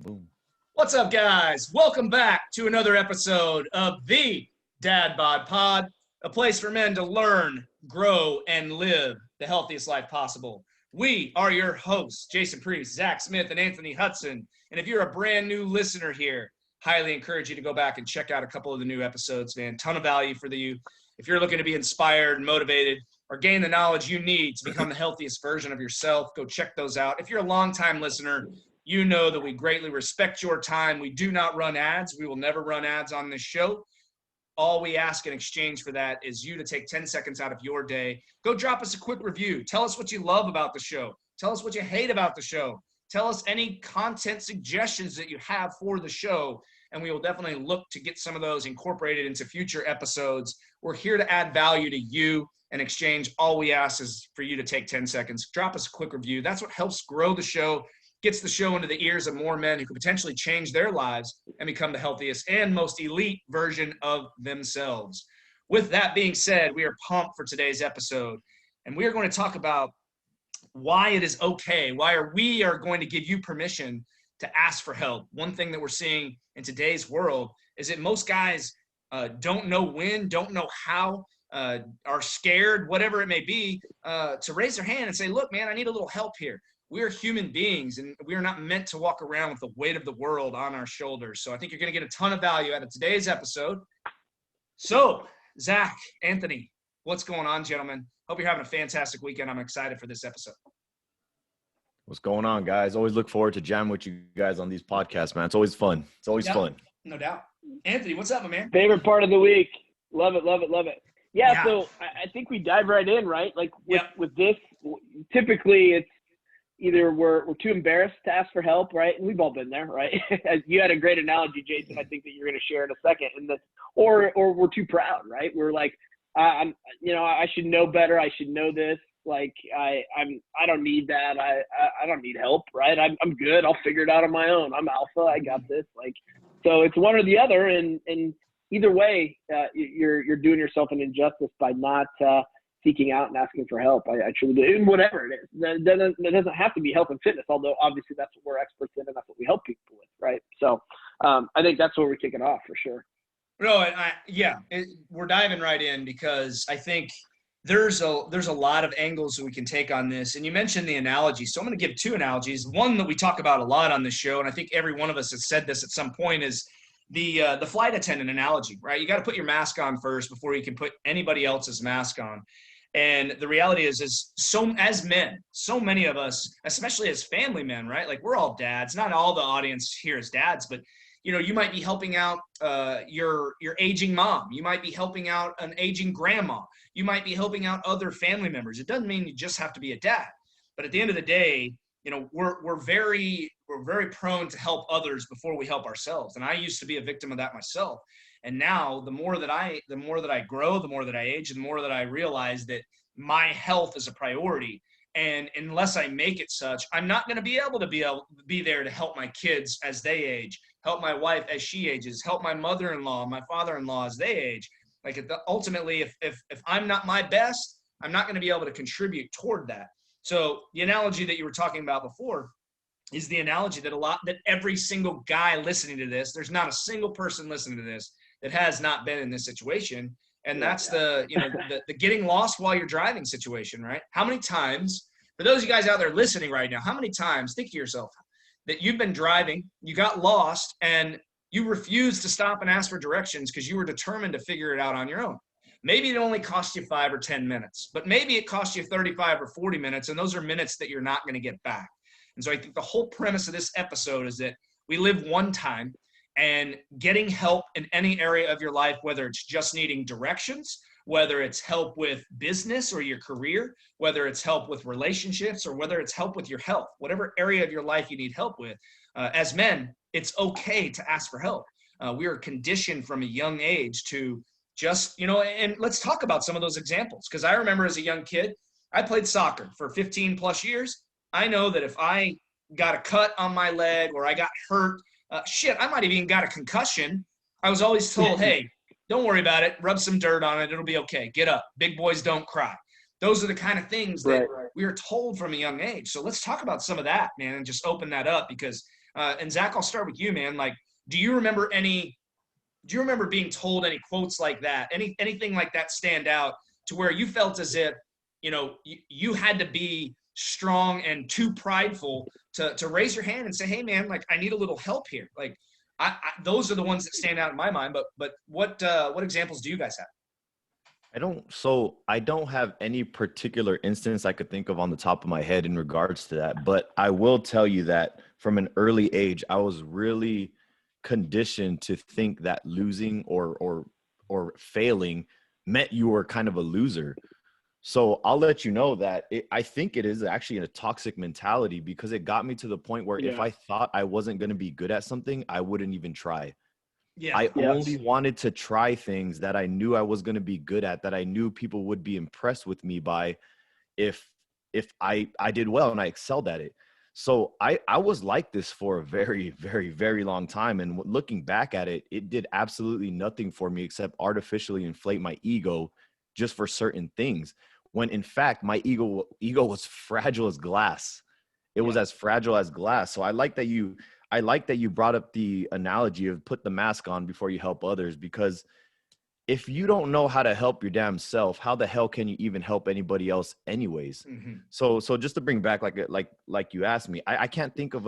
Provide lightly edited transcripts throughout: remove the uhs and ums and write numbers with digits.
Boom. What's up, guys? Welcome back to another episode of the Dad Bod Pod, a place for men to learn, grow, and live the healthiest life possible. We are your hosts, Jason Priest, Zach Smith, and Anthony Hudson. And if you're a brand new listener here, highly encourage you to go back and check out a couple of the new episodes, man. Ton of value for you. If you're looking to be inspired and motivated or gain the knowledge you need to become the healthiest version of yourself, go check those out. If you're a longtime listener, you know that we greatly respect your time. We do not run ads. We will never run ads on this show. All we ask in exchange for that is you to take 10 seconds out of your day. Go drop us a quick review. Tell us what you love about the show. Tell us what you hate about the show. Tell us any content suggestions that you have for the show, and we will definitely look to get some of those incorporated into future episodes. We're here to add value to you. In exchange, all we ask is for you to take 10 seconds. Drop us a quick review. That's what helps grow the show, gets the show into the ears of more men who could potentially change their lives and become the healthiest and most elite version of themselves. With that being said, we are pumped for today's episode, and we are going to talk about why it is okay, we are going to give you permission to ask for help. One thing that we're seeing in today's world is that most guys don't know when, don't know how, are scared, whatever it may be, to raise their hand and say, look, man, I need a little help here. We're human beings, and we are not meant to walk around with the weight of the world on our shoulders. So I think you're going to get a ton of value out of today's episode. So, Zach, Anthony, what's going on, gentlemen? Hope you're having a fantastic weekend. I'm excited for this episode. What's going on, guys? Always look forward to jamming with you guys on these podcasts, man. It's always fun. It's always fun. No doubt. Anthony, what's up, my man? Favorite part of the week. Love it, love it, love it. Yeah. So I think we dive right in, right? Like with this, typically it's either we're too embarrassed to ask for help, right? And we've all been there, right? You had a great analogy, Jason, I think that you're going to share in a second. And or we're too proud, right? We're like, I should know better. I should know this. Like I don't need that. I don't need help, right? I'm good. I'll figure it out on my own. I'm alpha. I got this. Like, so it's one or the other. And either way, you're doing yourself an injustice by not seeking out and asking for help. I truly do. And whatever it is, that doesn't have to be health and fitness, although obviously that's what we're experts in and that's what we help people with, right? So I think that's where we're kicking off for sure. No, we're diving right in because I think there's a lot of angles that we can take on this. And you mentioned the analogy. So I'm going to give two analogies. One that we talk about a lot on this show, and I think every one of us has said this at some point, is the flight attendant analogy, right? You got to put your mask on first before you can put anybody else's mask on. And the reality is as men, so many of us, especially as family men, right? Like we're all dads. Not all the audience here is dads, but you might be helping out your aging mom. You might be helping out an aging grandma. You might be helping out other family members. It doesn't mean you just have to be a dad. But at the end of the day, we're very prone to help others before we help ourselves. And I used to be a victim of that myself. And now the more that I grow, the more that I age, the more that I realize that my health is a priority. And unless I make it such, I'm not going to be able to be there to help my kids as they age, help my wife as she ages, help my mother-in-law, my father-in-law as they age. Like ultimately, if I'm not my best, I'm not going to be able to contribute toward that. So the analogy that you were talking about before is the analogy that every single guy listening to this, there's not a single person listening to this that has not been in this situation. And that's the getting lost while you're driving situation, right? How many times, for those of you guys out there listening right now, how many times, think to yourself, that you've been driving, you got lost, and you refused to stop and ask for directions because you were determined to figure it out on your own. Maybe it only cost you 5 or 10 minutes, but maybe it cost you 35 or 40 minutes, and those are minutes that you're not going to get back. And so I think the whole premise of this episode is that we live one time, and getting help in any area of your life, whether it's just needing directions, whether it's help with business or your career, whether it's help with relationships, or whether it's help with your health, whatever area of your life you need help with, as men, it's okay to ask for help. We are conditioned from a young age to just, and let's talk about some of those examples. Because I remember as a young kid, I played soccer for 15 plus years. I know that if I got a cut on my leg or I got hurt, I might have even got a concussion. I was always told, hey, don't worry about it. Rub some dirt on it. It'll be okay. Get up. Big boys don't cry. Those are the kind of things that we are told from a young age. So let's talk about some of that, man, and just open that up because And Zach, I'll start with you, man. Like, do you remember being told any quotes like that, anything like that stand out to where you felt as if, you had to be strong and too prideful to raise your hand and say, hey man, like I need a little help here. Like those are the ones that stand out in my mind, but what examples do you guys have? I don't have any particular instance I could think of on the top of my head in regards to that, but I will tell you that from an early age, I was really conditioned to think that losing or failing meant you were kind of a loser. So I'll let you know that I think it is actually a toxic mentality, because it got me to the point where if I thought I wasn't going to be good at something, I wouldn't even try. I only wanted to try things that I knew I was going to be good at, that I knew people would be impressed with me by if I did well and I excelled at it. So I was like this for a very, very, very long time. And looking back at it, it did absolutely nothing for me except artificially inflate my ego just for certain things. When in fact, my ego was fragile as glass. It was as fragile as glass. So I like that you brought up the analogy of put the mask on before you help others, because if you don't know how to help your damn self, how the hell can you even help anybody else anyways? Mm-hmm. So just to bring back like you asked me, I can't think of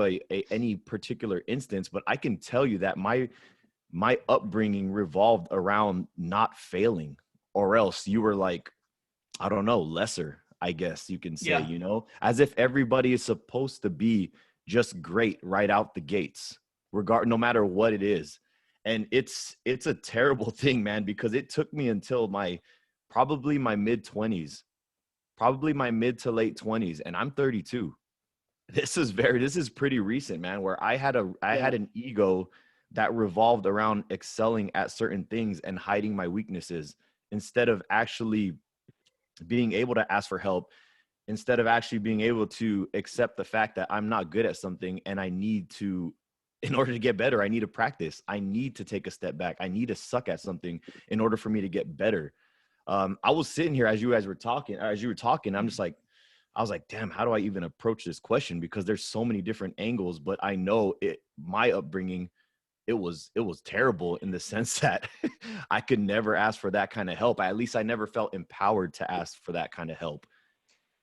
any particular instance, but I can tell you that my upbringing revolved around not failing, or else you were like, I don't know, lesser, I guess you can say, as if everybody is supposed to be just great right out the gates, no matter what it is. And it's a terrible thing, man, because it took me until probably my mid to late 20s, and I'm 32. This is pretty recent, man, where I had an ego that revolved around excelling at certain things and hiding my weaknesses, instead of actually being able to ask for help, instead of actually being able to accept the fact that I'm not good at something and in order to get better, I need to practice. I need to take a step back. I need to suck at something in order for me to get better. I was sitting here as you were talking, I'm just like, I was like, damn, how do I even approach this question? Because there's so many different angles, but I know my upbringing, it was terrible in the sense that I could never ask for that kind of help. At least I never felt empowered to ask for that kind of help.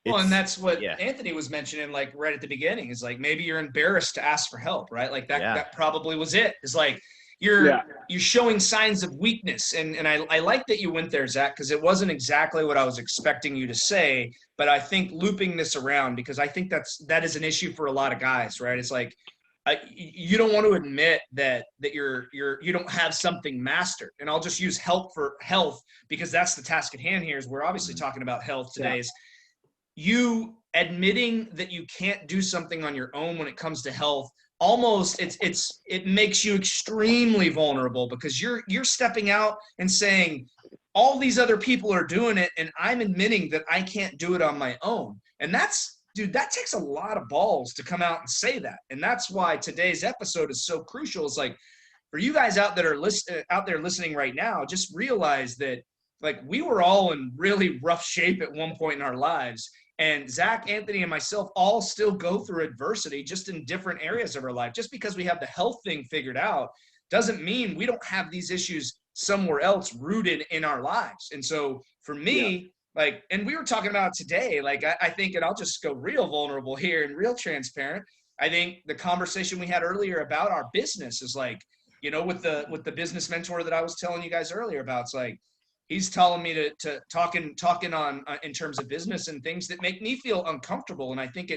Well, and that's what Anthony was mentioning, like right at the beginning, is like, maybe you're embarrassed to ask for help, right? Like that probably was it. It's like you're showing signs of weakness. And I like that you went there, Zach, because it wasn't exactly what I was expecting you to say, but I think looping this around, because I think that is an issue for a lot of guys, right? It's like, you don't want to admit that you don't have something mastered. And I'll just use help for health, because that's the task at hand here. Is we're obviously talking about health today. Is you admitting that you can't do something on your own when it comes to health, almost it makes you extremely vulnerable, because you're stepping out and saying all these other people are doing it and I'm admitting that I can't do it on my own. And that takes a lot of balls to come out and say that. And that's why today's episode is so crucial. It's like, for you guys out there listening right now, just realize that, like, we were all in really rough shape at one point in our lives. And Zach, Anthony, and myself all still go through adversity, just in different areas of our life. Just because we have the health thing figured out doesn't mean we don't have these issues somewhere else rooted in our lives. And so for me, like, and we were talking about today, like, I think, and I'll just go real vulnerable here and real transparent. I think the conversation we had earlier about our business is like, with the business mentor that I was telling you guys earlier about, it's like, he's telling me to talking on in terms of business and things that make me feel uncomfortable. And I think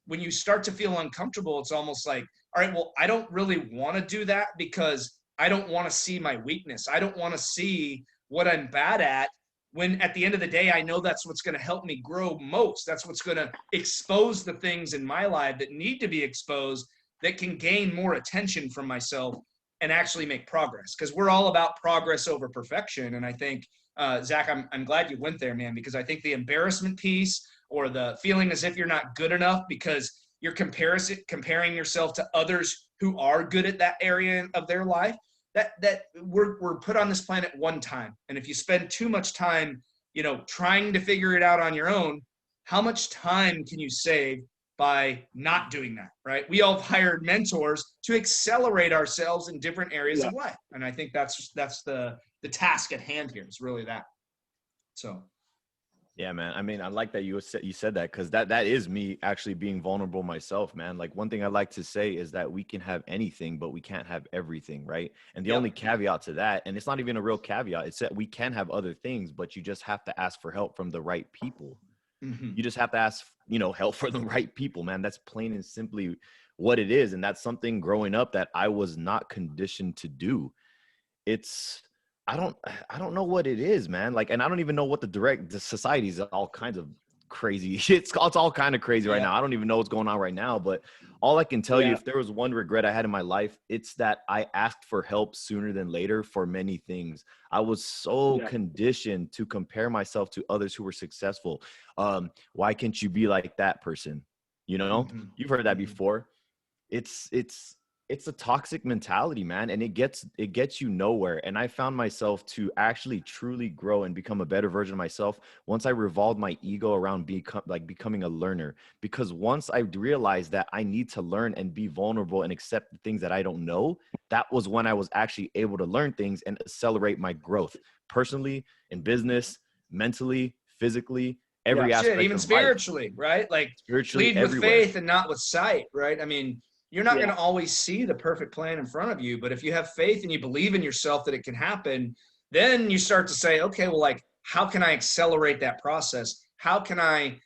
when you start to feel uncomfortable, it's almost like, all right, well, I don't really want to do that, because I don't want to see my weakness. I don't want to see what I'm bad at, when at the end of the day, I know that's what's going to help me grow most. That's what's going to expose the things in my life that need to be exposed, that can gain more attention from myself and actually make progress, because we're all about progress over perfection. And I think, Zach, I'm glad you went there, man, because I think the embarrassment piece, or the feeling as if you're not good enough because you're comparing yourself to others who are good at that area of their life, that we're put on this planet one time. And if you spend too much time, trying to figure it out on your own, how much time can you save by not doing that, right? We all have hired mentors to accelerate ourselves in different areas of life. And I think that's the task at hand here, is really that. So. Yeah, man. I mean, I like that you said that, because that is me actually being vulnerable myself, man. Like, one thing I like to say is that we can have anything, but we can't have everything, right? And the only caveat to that, and it's not even a real caveat, it's that we can have other things, but you just have to ask for help from the right people. Mm-hmm. You just have to ask, help for the right people, man. That's plain and simply what it is. And that's something growing up that I was not conditioned to do. I don't know what it is, man. Like, and I don't even know what the society is all kinds of crazy. It's all kind of crazy right now. I don't even know what's going on right now, but all I can tell you, if there was one regret I had in my life, it's that I asked for help sooner than later for many things. I was so conditioned to compare myself to others who were successful. Why can't you be like that person? You've heard that before. It's a toxic mentality, man. And it gets you nowhere. And I found myself to actually truly grow and become a better version of myself once I revolved my ego around becoming a learner. Because once I realized that I need to learn and be vulnerable and accept the things that I don't know, that was when I was actually able to learn things and accelerate my growth personally, in business, mentally, physically, every aspect even of spiritually, life. right? Like, spiritually, lead everywhere. with faith and not with sight, right? I mean, you're not going to always see the perfect plan in front of you, but if you have faith and you believe in yourself that it can happen, then you start to say, okay, well, like, how can I accelerate that process? How can I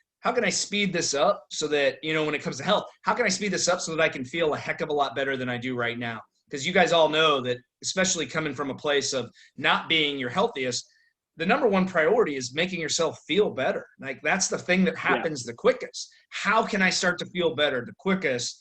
speed this up so that, when it comes to health, how can I speed this up so that I can feel a heck of a lot better than I do right now? Because you guys all know that, especially coming from a place of not being your healthiest, the number one priority is making yourself feel better. Like, that's the thing that happens the quickest. How can I start to feel better the quickest?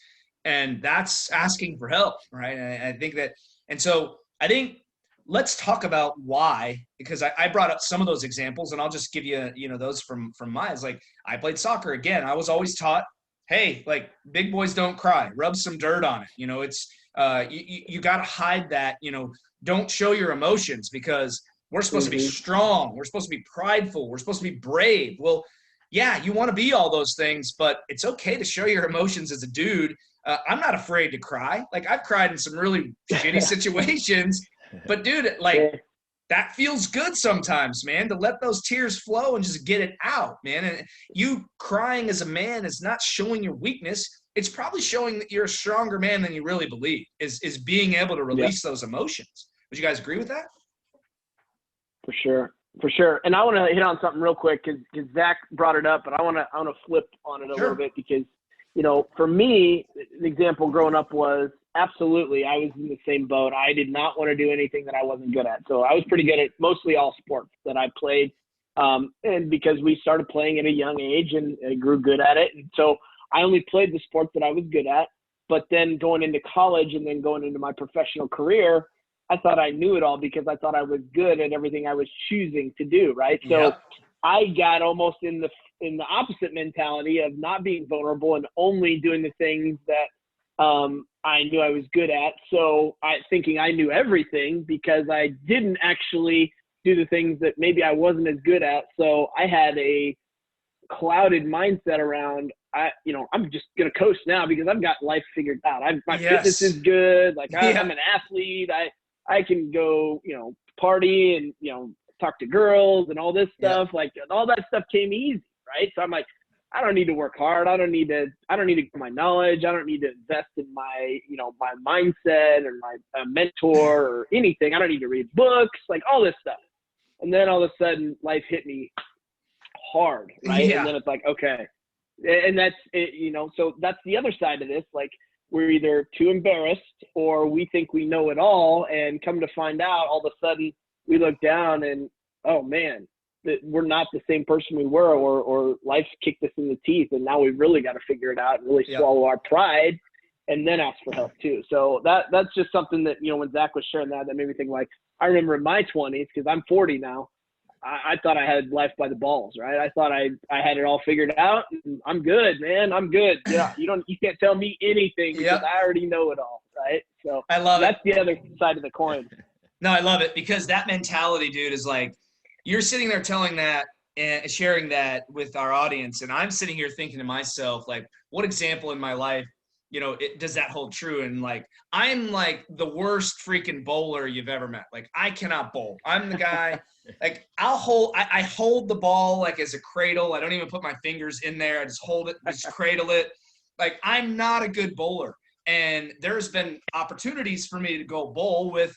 And that's asking for help, right? And I think that, and so I think let's talk about why, because I brought up some of those examples, and I'll just give you, those from mine. It's like, I played soccer. Again, I was always taught, hey, like, big boys don't cry, rub some dirt on it. It's, you got to hide that, don't show your emotions, because we're supposed to be strong. We're supposed to be prideful. We're supposed to be brave. Well, yeah, you want to be all those things, but it's okay to show your emotions as a dude. I'm not afraid to cry. Like, I've cried in some really shitty situations, but dude, like, that feels good sometimes, man, to let those tears flow and just get it out, man. And you crying as a man is not showing your weakness. It's probably showing that you're a stronger man than you really believe, is being able to release those emotions. Would you guys agree with that? For sure. And I want to hit on something real quick, because Zach brought it up, but I want to flip on it a little bit, because, for me, the example growing up was absolutely, I was in the same boat. I did not want to do anything that I wasn't good at. So I was pretty good at mostly all sports that I played. And because we started playing at a young age and I grew good at it. And so I only played the sports that I was good at. But then going into college and then going into my professional career, I thought I knew it all, because I thought I was good at everything I was choosing to do, right? So I got almost in the opposite mentality of not being vulnerable and only doing the things that I knew I was good at. So thinking I knew everything, because I didn't actually do the things that maybe I wasn't as good at. So I had a clouded mindset around, I'm just going to coast now because I've got life figured out. My fitness is good. Like, I'm an athlete. I can go, party and, talk to girls and all this stuff. Like, all that stuff came easy, right? So I'm like, I don't need to work hard. I don't need to get my knowledge. I don't need to invest in my, my mindset or my mentor or anything. I don't need to read books, like all this stuff. And then all of a sudden life hit me hard, right? And then it's like, okay. And that's it, so that's the other side of this. Like, we're either too embarrassed or we think we know it all, and come to find out, all of a sudden we look down and, oh man, that we're not the same person we were, or life's kicked us in the teeth, and now we've really got to figure it out and really swallow our pride and then ask for help too. So that's just something that, when Zach was sharing that made me think, like, I remember in my 20s, because I'm 40 now, I thought I had life by the balls, right? I thought I had it all figured out. I'm good, man. I'm good. Yeah, you can't tell me anything, because I already know it all, right? So I love that's the other side of the coin. No, I love it, because that mentality, dude, is like, you're sitting there telling that and sharing that with our audience. And I'm sitting here thinking to myself, like, what example in my life, does that hold true? And like, I'm like the worst freaking bowler you've ever met. Like, I cannot bowl. I'm the guy, like, I hold the ball like as a cradle. I don't even put my fingers in there. I just hold it, just cradle it. Like, I'm not a good bowler. And there's been opportunities for me to go bowl with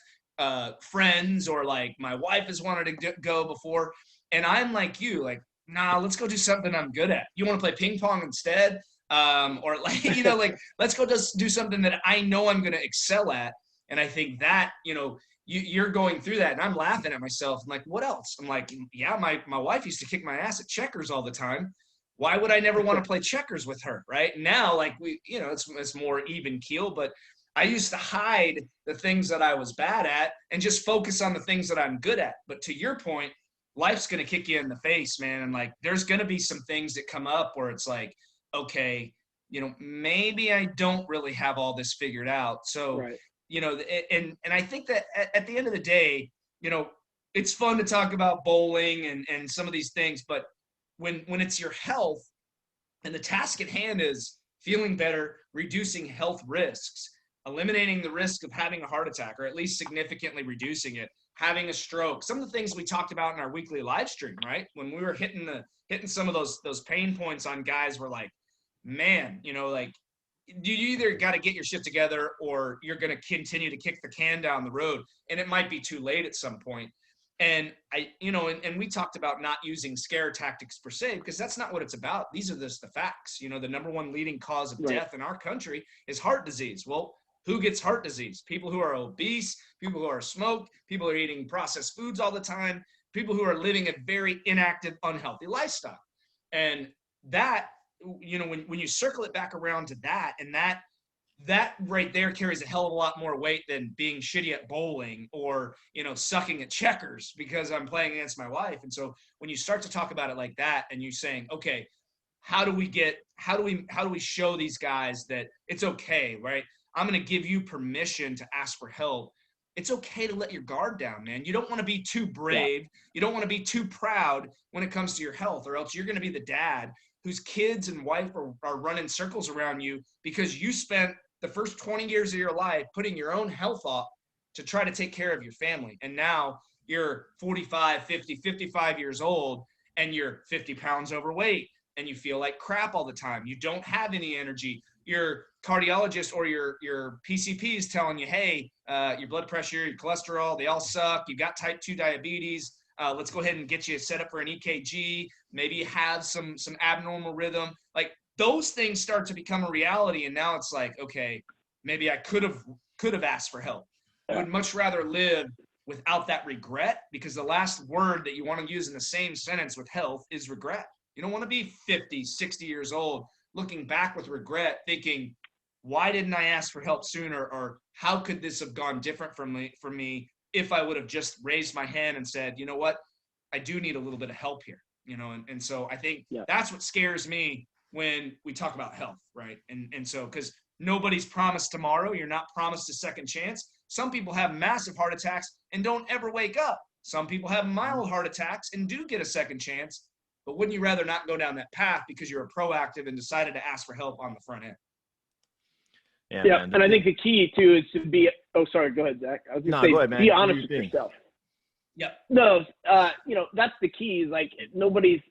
friends, or like my wife has wanted to go before. And I'm like you, like, nah, let's go do something I'm good at. You want to play ping pong instead? Or like, like, let's go just do something that I know I'm going to excel at. And I think that, you're going through that, and I'm laughing at myself. I'm like, what else? I'm like, yeah, my wife used to kick my ass at checkers all the time. Why would I never want to play checkers with her? Right now, like, it's more even keel, but I used to hide the things that I was bad at and just focus on the things that I'm good at. But to your point, life's going to kick you in the face, man. And like, there's going to be some things that come up where it's like, okay, maybe I don't really have all this figured out. So, right. And I think that at the end of the day, it's fun to talk about bowling and some of these things, but when it's your health and the task at hand is feeling better, reducing health risks, eliminating the risk of having a heart attack, or at least significantly reducing it, having a stroke, some of the things we talked about in our weekly live stream, right? When we were hitting some of those pain points on guys, were like, man, like, you either got to get your shit together or you're going to continue to kick the can down the road, and it might be too late at some point. And and we talked about not using scare tactics per se, because that's not what it's about. These are just the facts. The number one leading cause of death in our country is heart disease. Well, who gets heart disease? People who are obese, people who are smoked, people who are eating processed foods all the time, people who are living a very inactive, unhealthy lifestyle. And that, when you circle it back around to that, and that right there carries a hell of a lot more weight than being shitty at bowling or, sucking at checkers because I'm playing against my wife. And so when you start to talk about it like that, and you're saying, okay, how do we show these guys that it's okay, right? I'm going to give you permission to ask for help. It's okay to let your guard down, man. You don't want to be too brave. You don't want to be too proud when it comes to your health, or else you're going to be the dad whose kids and wife are running circles around you because you spent the first 20 years of your life putting your own health up to try to take care of your family. And now you're 45, 50, 55 years old, and you're 50 pounds overweight, and you feel like crap all the time. You don't have any energy. Your cardiologist or your PCP is telling you, hey, your blood pressure, your cholesterol, they all suck. You got type 2 diabetes. Let's go ahead and get you set up for an EKG. Maybe you have some abnormal rhythm. Like, those things start to become a reality. And now it's like, okay, maybe I could have asked for help. I would much rather live without that regret, because the last word that you want to use in the same sentence with health is regret. You don't want to be 50, 60 years old looking back with regret, thinking, why didn't I ask for help sooner? Or how could this have gone different for me if I would have just raised my hand and said, you know what, I do need a little bit of help here, And so I think that's what scares me when we talk about health, right? And so, because nobody's promised tomorrow. You're not promised a second chance. Some people have massive heart attacks and don't ever wake up. Some people have mild heart attacks and do get a second chance. But wouldn't you rather not go down that path because you're proactive and decided to ask for help on the front end? Yeah, and I think the key too is to be. Oh, sorry. Go ahead, Zach. I was going to say, go ahead, man. Be honest with yourself. Yep. No, that's the key. Is like, nobody's.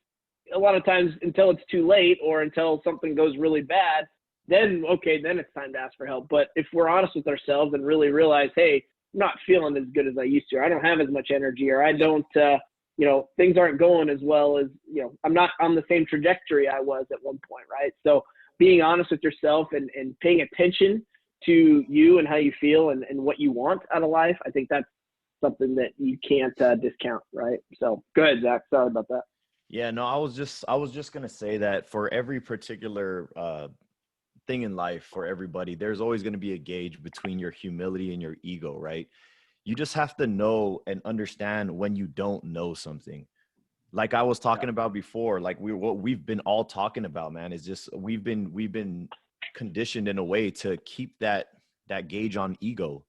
A lot of times, until it's too late or until something goes really bad, then it's time to ask for help. But if we're honest with ourselves and really realize, hey, I'm not feeling as good as I used to, I don't have as much energy, or I don't, things aren't going as well as, I'm not on the same trajectory I was at one point, right? So being honest with yourself and paying attention to you and how you feel and what you want out of life, I think that's something that you can't discount, right? So go ahead, Zach. Sorry about that. Yeah, no, I was just going to say that for every particular thing in life, for everybody, there's always going to be a gauge between your humility and your ego, right? You just have to know and understand when you don't know something. Like I was talking about before, like what we've been all talking about, man, is just we've been conditioned in a way to keep that gauge on ego.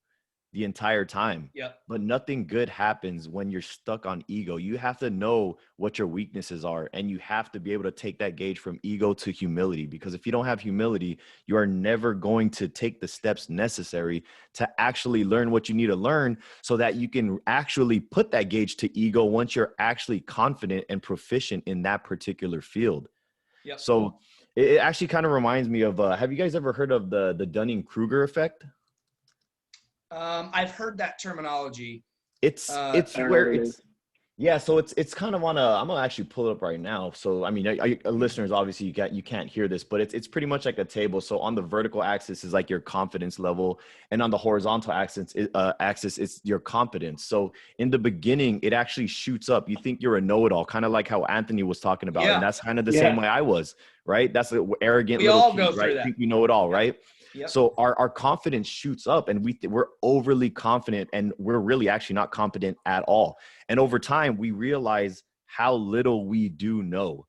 the entire time. Yep. But nothing good happens when you're stuck on ego. You have to know what your weaknesses are, and you have to be able to take that gauge from ego to humility, because if you don't have humility, you are never going to take the steps necessary to actually learn what you need to learn, so that you can actually put that gauge to ego once you're actually confident and proficient in that particular field. Yep. So it actually kind of reminds me of, have you guys ever heard of the Dunning-Kruger effect? I've heard that terminology. It's where it's, yeah. So it's kind of on a, I'm gonna actually pull it up right now. So, I mean, listeners, obviously you can't hear this, but it's pretty much like a table. So on the vertical axis is like your confidence level, and on the horizontal axis it's your competence. So in the beginning, it actually shoots up. You think you're a know-it-all, kind of like how Anthony was talking about. Yeah. And that's kind of the same way I was, right? That's the arrogant We little all kid, go through right? that. Think we know it all, right? Yep. So our confidence shoots up, and we're overly confident, and we're really actually not competent at all. And over time, we realize how little we do know,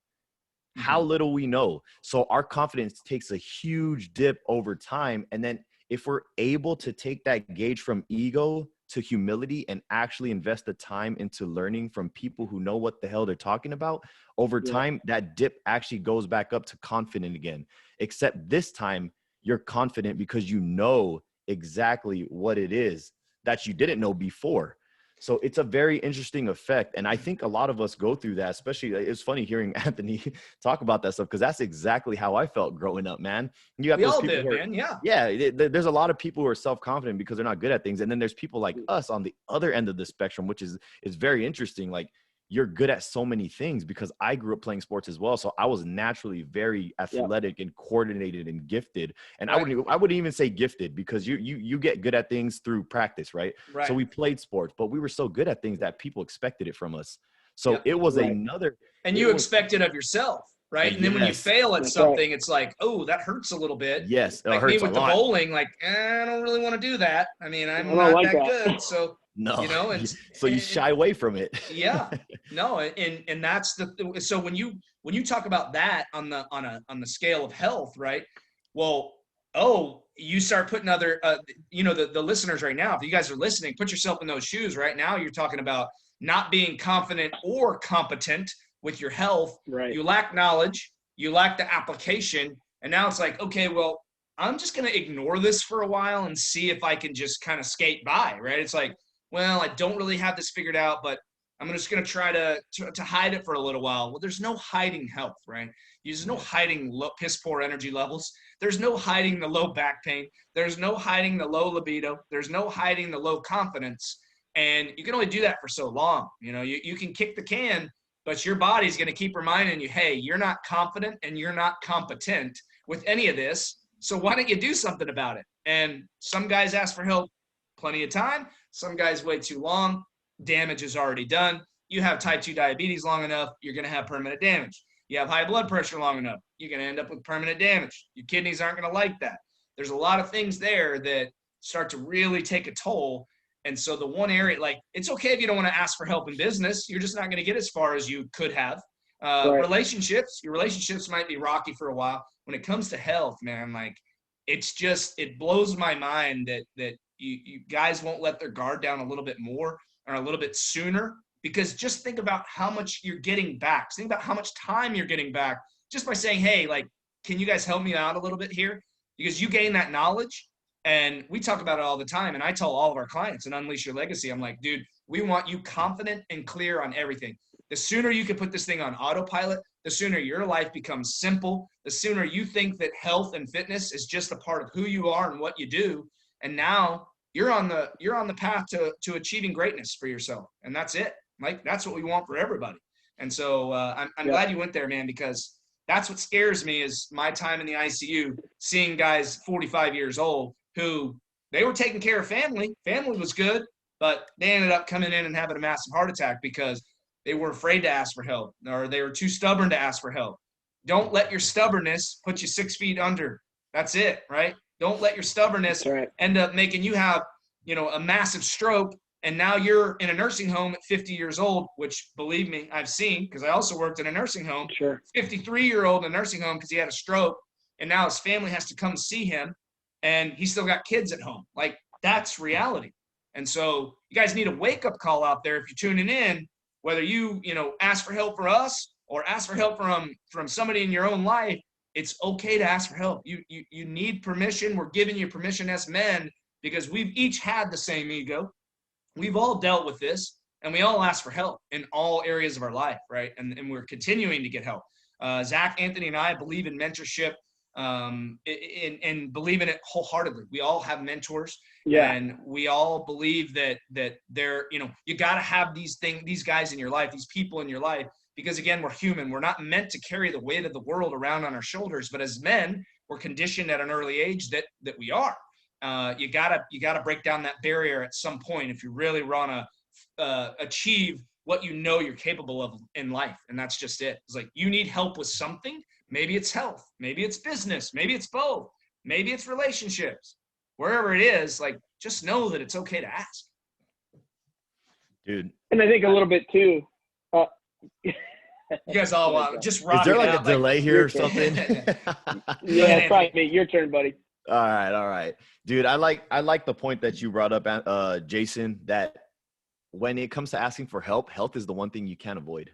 how little we know. So our confidence takes a huge dip over time. And then if we're able to take that gauge from ego to humility and actually invest the time into learning from people who know what the hell they're talking about, over time, that dip actually goes back up to confident again. Except this time, you're confident because you know exactly what it is that you didn't know before. So it's a very interesting effect. And I think a lot of us go through that, especially, it's funny hearing Anthony talk about that stuff, because that's exactly how I felt growing up, man. You got those people who are, man. Yeah. Yeah. There's a lot of people who are self-confident because they're not good at things. And then there's people like us on the other end of the spectrum, which is very interesting. Like, you're good at so many things, because I grew up playing sports as well. So I was naturally very athletic and coordinated and gifted. And I wouldn't even say gifted, because you get good at things through practice, right? So we played sports, but we were so good at things that people expected it from us. So it was another. And you expect it of yourself, right? And then when you fail at something, it's like, oh, that hurts a little bit. Yes. Like me with the bowling, like, I don't really want to do that. I mean, I'm not like that good. So, no, you know, and so you shy away from it. Yeah, no. And that's so when you talk about that on the scale of health, right? Well, you start putting other, the listeners right now, if you guys are listening, put yourself in those shoes right now. You're talking about not being confident or competent with your health. Right. You lack knowledge, you lack the application. And now it's like, okay, well, I'm just going to ignore this for a while and see if I can just kind of skate by, right? It's like, well, I don't really have this figured out, but I'm just going to try to hide it for a little while. Well, there's no hiding health, right? There's no hiding piss poor energy levels. There's no hiding the low back pain. There's no hiding the low libido. There's no hiding the low confidence. And you can only do that for so long. You know, you can kick the can, but your body's going to keep reminding you, hey, you're not confident and you're not competent with any of this. So why don't you do something about it? And some guys ask for help plenty of time. Some guys wait too long. Damage is already done. You have type 2 diabetes long enough, you're going to have permanent damage. You have high blood pressure long enough, you're going to end up with permanent damage. Your kidneys aren't going to like that. There's a lot of things there that start to really take a toll. And so the one area, like, it's okay if you don't want to ask for help in business. You're just not going to get as far as you could have. Relationships, your relationships might be rocky for a while. When it comes to health, man, like, it blows my mind that you guys won't let their guard down a little bit more or a little bit sooner, because just think about how much you're getting back. Think about how much time you're getting back just by saying, hey, like, can you guys help me out a little bit here? Because you gain that knowledge, and we talk about it all the time. And I tell all of our clients in Unleash Your Legacy, I'm like, dude, we want you confident and clear on everything. The sooner you can put this thing on autopilot, the sooner your life becomes simple, the sooner you think that health and fitness is just a part of who you are and what you do. And now you're on the path to achieving greatness for yourself. And that's it. Like, that's what we want for everybody. And so I'm glad you went there, man, because that's what scares me is my time in the ICU, seeing guys 45 years old who they were taking care of family. Family was good, but they ended up coming in and having a massive heart attack because they were afraid to ask for help, or they were too stubborn to ask for help. Don't let your stubbornness put you 6 feet under. That's it, right? Don't let your stubbornness end up making you have, a massive stroke. And now you're in a nursing home at 50 years old, which, believe me, I've seen, because I also worked in a nursing home. 53-year-old in a nursing home because he had a stroke, and now his family has to come see him, and he's still got kids at home. Like, that's reality. And so you guys need a wake-up call out there if you're tuning in, whether you ask for help from us or ask for help from somebody in your own life. It's okay to ask for help. You need permission. We're giving you permission as men because we've each had the same ego. We've all dealt with this, and we all ask for help in all areas of our life, right? And we're continuing to get help. Zach, Anthony, and I believe in mentorship and believe in it wholeheartedly. We all have mentors, and we all believe that they're, you got to have these guys in your life, these people in your life, because again, we're human. We're not meant to carry the weight of the world around on our shoulders, but as men, we're conditioned at an early age that we are. You gotta break down that barrier at some point if you really want to achieve what you're capable of in life. And that's just it. It's like, you need help with something. Maybe it's health, maybe it's business, maybe it's both, maybe it's relationships. Wherever it is, like, just know that it's okay to ask. Dude. And I think a little bit too. You guys all just rock. Is there like out, a delay here or something? Yeah, probably your turn, buddy. All right. Dude, I like the point that you brought up, Jason, that when it comes to asking for help, health is the one thing you can't avoid,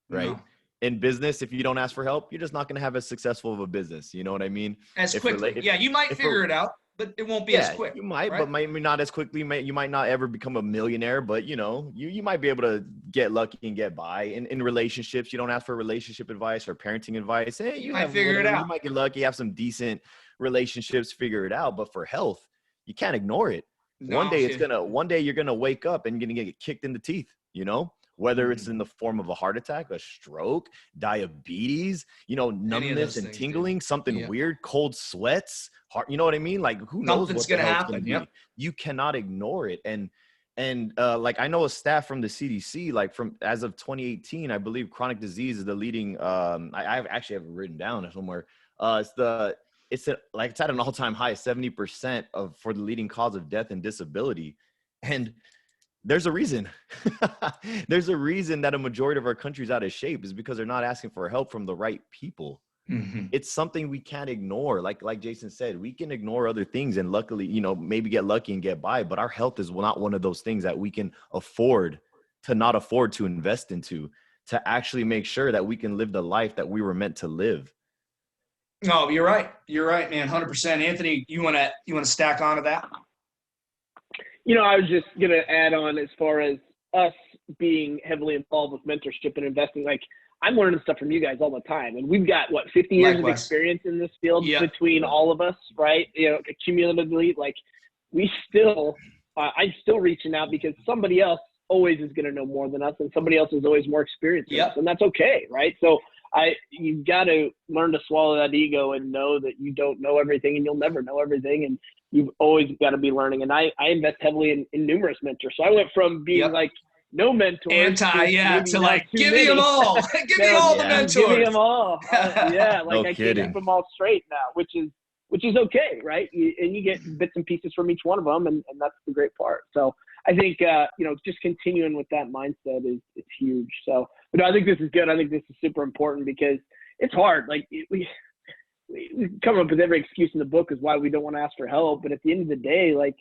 right? No. In business, if you don't ask for help, you're just not going to have as successful of a business. You know what I mean? As quickly. You might figure it out, but it won't be as quick. You might, right? but maybe not as quickly. You might not ever become a millionaire, but you might be able to get lucky and get by. In relationships, you don't ask for relationship advice or parenting advice. Hey, you might figure it out. You might get lucky, have some decent relationships, figure it out. But for health, you can't ignore it. No, one day you're gonna wake up and you're gonna get kicked in the teeth, whether it's in the form of a heart attack, a stroke, diabetes, numbness and tingling, something weird, cold sweats, heart, you know what I mean? Like, who knows what's going to happen? Yep. You cannot ignore it. And like, I know a stat from the CDC, like as of 2018, I believe chronic disease is the leading, I actually have it written down somewhere. It's at an all-time high, 70% for the leading cause of death and disability. And there's a reason. There's a reason that a majority of our country's out of shape is because they're not asking for help from the right people. Mm-hmm. It's something we can't ignore. Like Jason said, we can ignore other things and luckily, maybe get lucky and get by, but our health is not one of those things that we can afford to invest into, to actually make sure that we can live the life that we were meant to live. No, you're right. You're right, man. 100%. Anthony, you want to stack onto that? I was just going to add on as far as us being heavily involved with mentorship and investing. Like, I'm learning stuff from you guys all the time. And we've got, 50 years of experience in this field between all of us, right? Cumulatively, like, I'm still reaching out because somebody else always is going to know more than us and somebody else is always more experienced than us. And that's okay, right? So you've got to learn to swallow that ego and know that you don't know everything and you'll never know everything. And you've always got to be learning. And I invest heavily in numerous mentors. So I went from being like no mentor to like, give me them all. Give me all the mentors. Give me them all. Like, no I kidding. can't keep them all straight now, which is okay, right? And you get bits and pieces from each one of them, and that's the great part. So I think just continuing with that mindset is huge. So, but no, I think this is good. I think this is super important because it's hard. Like we come up with every excuse in the book is why we don't want to ask for help. But at the end of the day, like,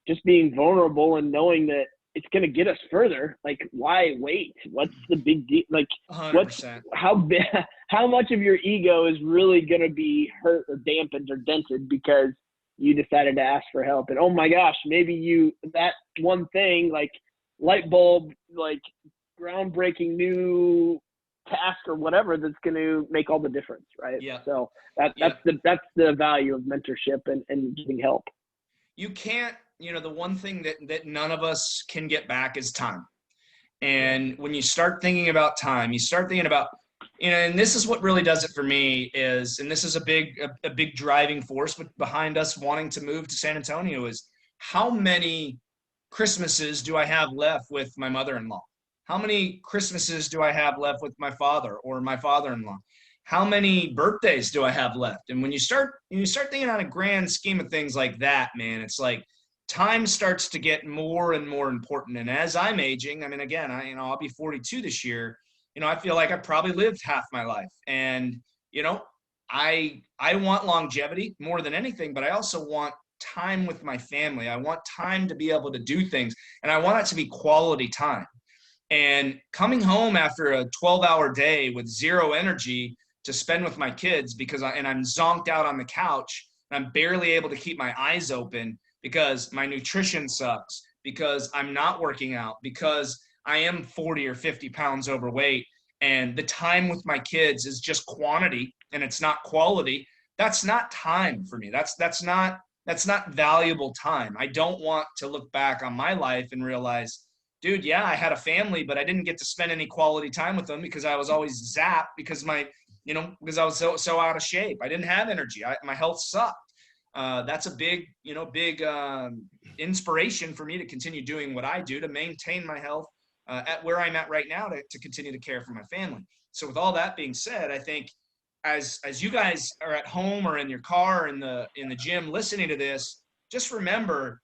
just being vulnerable and knowing that it's going to get us further. Like, why wait? What's the big deal? Like, 100%. How much of your ego is really going to be hurt or dampened or dented because you decided to ask for help? And oh my gosh, maybe that one thing, like light bulb, like groundbreaking new task or whatever, that's going to make all the difference, right? Yeah. So that's the value of mentorship and getting help. You can't, the one thing that none of us can get back is time. And when you start thinking about time, you start thinking about, and this is what really does it for me is, and this is a big driving force behind us wanting to move to San Antonio, is how many Christmases do I have left with my mother-in-law? How many Christmases do I have left with my father or my father-in-law? How many birthdays do I have left? And when you start thinking on a grand scheme of things like that, man, it's like time starts to get more and more important. And as I'm aging, I mean, again, I'll be 42 this year. I feel like I probably lived half my life. And, I want longevity more than anything, but I also want time with my family. I want time to be able to do things, and I want it to be quality time. And coming home after a 12-hour day with zero energy to spend with my kids I'm zonked out on the couch, and I'm barely able to keep my eyes open because my nutrition sucks, because I'm not working out, because I am 40 or 50 pounds overweight, and the time with my kids is just quantity and it's not quality. That's not time for me. That's not valuable time. I don't want to look back on my life and realize, dude, yeah, I had a family, but I didn't get to spend any quality time with them because I was always zapped because because I was so out of shape. I didn't have energy. My health sucked. That's a big inspiration for me to continue doing what I do to maintain my health at where I'm at right now to continue to care for my family. So with all that being said, I think as you guys are at home or in your car or in the gym listening to this, just remember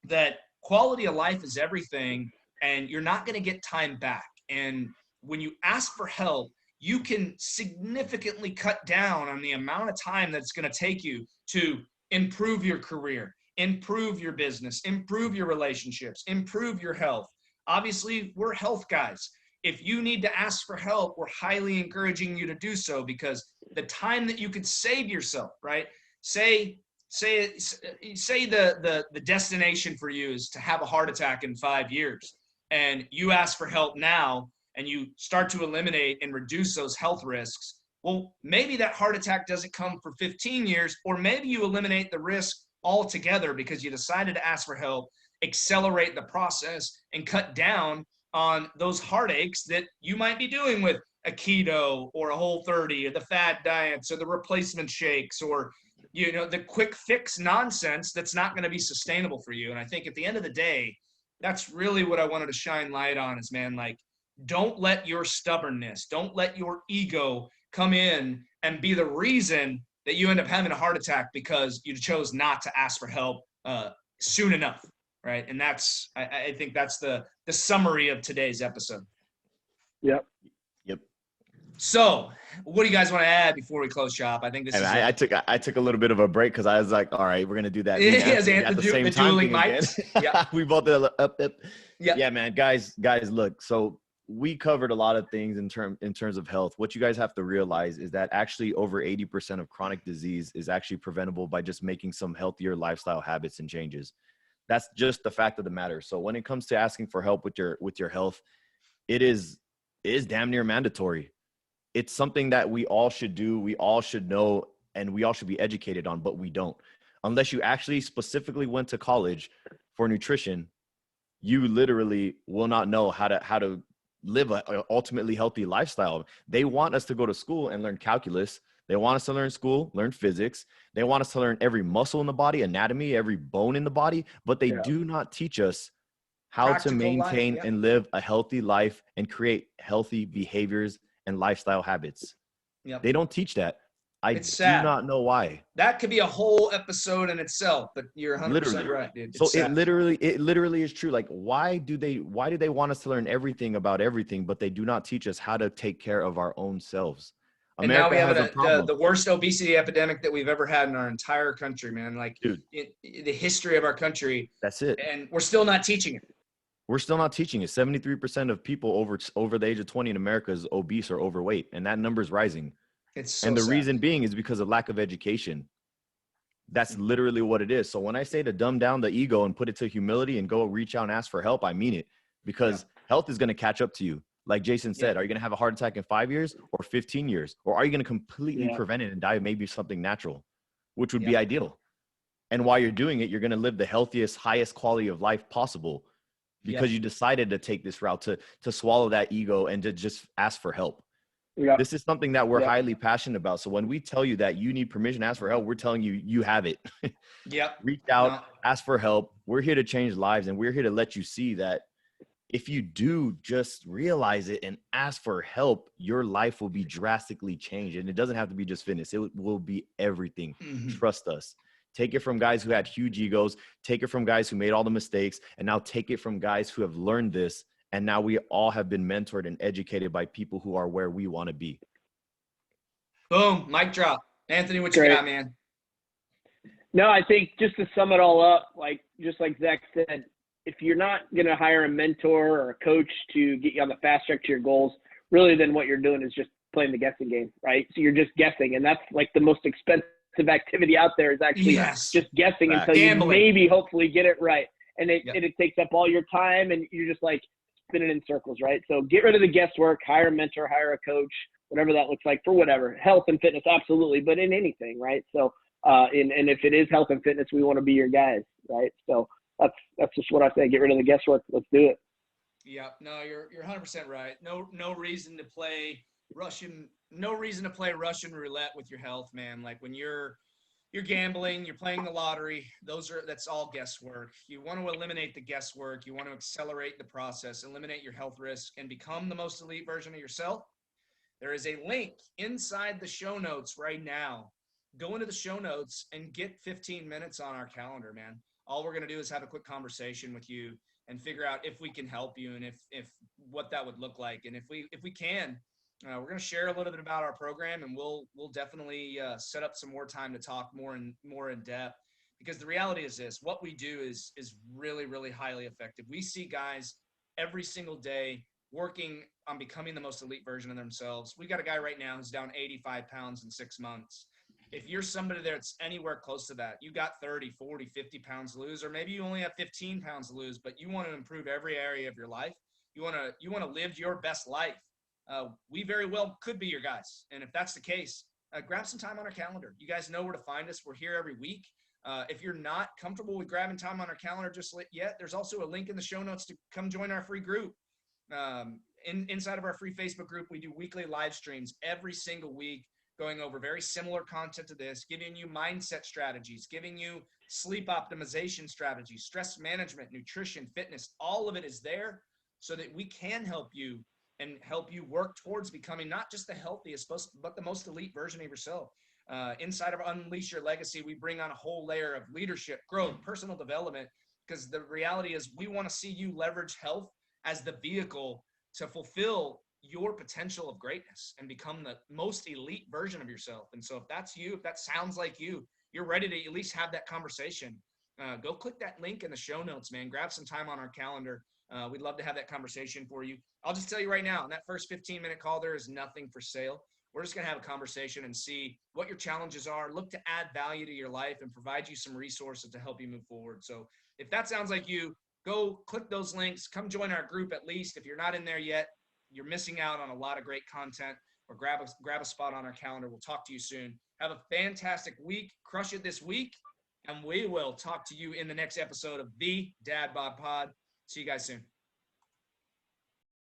that quality of life is everything, and you're not going to get time back. And when you ask for help, you can significantly cut down on the amount of time that's going to take you to improve your career, improve your business, improve your relationships, improve your health. Obviously, we're health guys. If you need to ask for help, we're highly encouraging you to do so, because the time that you could save yourself, right? Say the destination for you is to have a heart attack in 5 years, and you ask for help now and you start to eliminate and reduce those health risks. Well, maybe that heart attack doesn't come for 15 years, or maybe you eliminate the risk altogether because you decided to ask for help, accelerate the process, and cut down on those heartaches that you might be doing with a keto or a Whole30 or the fad diets or the replacement shakes or the quick fix nonsense that's not going to be sustainable for you. And I think at the end of the day, that's really what I wanted to shine light on is, man, like, don't let your stubbornness, don't let your ego come in and be the reason that you end up having a heart attack because you chose not to ask for help soon enough, right? And that's, I think that's the summary of today's episode. Yep. So, what do you guys want to add before we close shop? I think this is. I took a little bit of a break because I was like, all right, we're gonna do that. At the same time, dueling mics. Yeah, we both did up. Yeah. Yeah, man, guys, look. So we covered a lot of things in terms of health. What you guys have to realize is that actually over 80% of chronic disease is actually preventable by just making some healthier lifestyle habits and changes. That's just the fact of the matter. So when it comes to asking for help with your health, it is damn near mandatory. It's something that we all should do, we all should know, and we all should be educated on, but we don't. Unless you actually specifically went to college for nutrition, you literally will not know how to live an ultimately healthy lifestyle. They want us to go to school and learn calculus. They want us to learn physics. They want us to learn every muscle in the body, anatomy, every bone in the body, but they do not teach us how Practical to maintain life, and live a healthy life and create healthy behaviors and lifestyle habits. Yep. They don't teach that. It's do sad. not know why. That could be a whole episode in itself, but you're 100% right, dude. So it literally is true. Like, why do they want us to learn everything about everything, but they do not teach us how to take care of our own selves? And now we have the worst obesity epidemic that we've ever had in our entire country, man. Like, dude, the history of our country. That's it. And we're still not teaching it. We're still not teaching it. 73% of people over the age of 20 in America is obese or overweight, and that number is rising. It's so and the sad. reason being is because of lack of education. That's literally what it is. So when I say to dumb down the ego and put it to humility and go reach out and ask for help, I mean it, because health is going to catch up to you. Like Jason said, are you going to have a heart attack in 5 years or 15 years? Or are you going to completely prevent it and die of maybe something natural, which would be ideal? And while you're doing it, you're going to live the healthiest, highest quality of life possible because you decided to take this route to swallow that ego and to just ask for help. This is something that we're highly passionate about. So when we tell you that you need permission to ask for help, we're telling you, you have it. Reach out, ask for help. We're here to change lives, and we're here to let you see that if you do just realize it and ask for help, your life will be drastically changed. And it doesn't have to be just fitness. It will be everything. Trust us. Take it from guys who had huge egos. Take it from guys who made all the mistakes. And now take it from guys who have learned this. And now we all have been mentored and educated by people who are where we want to be. Boom. Mic drop. Anthony, what you got, man? No, I think just to sum it all up, like just like Zach said, if you're not going to hire a mentor or a coach to get you on the fast track to your goals, really then what you're doing is just playing the guessing game, right? So you're just guessing, and that's like the most expensive activity out there is actually just guessing until Gambling. you maybe hopefully get it right. And it takes up all your time, and you're just like spinning in circles, right? So get rid of the guesswork, hire a mentor, hire a coach, whatever that looks like for whatever. Health and fitness, absolutely, but in anything, right? So and if it is health and fitness, we want to be your guys, right? So that's just what I say. Get rid of the guesswork. Let's do it. Yeah, no, you're 100% right. No reason to play Russian roulette with your health, man. Like when you're gambling, you're playing the lottery, that's all guesswork. You want to eliminate the guesswork. You want to accelerate the process, eliminate your health risk, and become the most elite version of yourself. There is a link inside the show notes right now. Go into the show notes and get 15 minutes on our calendar, man. All we're going to do is have a quick conversation with you and figure out if we can help you and if what that would look like. And if we can, we're going to share a little bit about our program, and we'll definitely set up some more time to talk more in depth, because the reality is this: what we do is really, really highly effective. We see guys every single day working on becoming the most elite version of themselves. We got a guy right now who's down 85 pounds in 6 months. If you're somebody that's anywhere close to that, you got 30, 40, 50 pounds to lose, or maybe you only have 15 pounds to lose, but you want to improve every area of your life. You want to live your best life. We very well could be your guys. And if that's the case, grab some time on our calendar. You guys know where to find us. We're here every week. If you're not comfortable with grabbing time on our calendar just yet, there's also a link in the show notes to come join our free group. Inside of our free Facebook group, we do weekly live streams every single week, going over very similar content to this, giving you mindset strategies, giving you sleep optimization strategies, stress management, nutrition, fitness. All of it is there so that we can help you and help you work towards becoming not just the healthiest, but the most elite version of yourself. Inside of Unleash Your Legacy, we bring on a whole layer of leadership, growth, personal development, because the reality is we want to see you leverage health as the vehicle to fulfill your potential of greatness and become the most elite version of yourself. And so if that's you, if that sounds like you're ready to at least have that conversation, go click that link in the show notes, man. Grab some time on our calendar. We'd love to have that conversation for you. I'll just tell you right now, in that first 15-minute call, there is nothing for sale. We're just going to have a conversation and see what your challenges are, look to add value to your life, and provide you some resources to help you move forward. So if that sounds like you, go click those links. Come join our group at least. If you're not in there yet, you're missing out on a lot of great content, or grab a spot on our calendar. We'll talk to you soon. Have a fantastic week. Crush it this week. And we will talk to you in the next episode of the Dad Bod Pod. See you guys soon.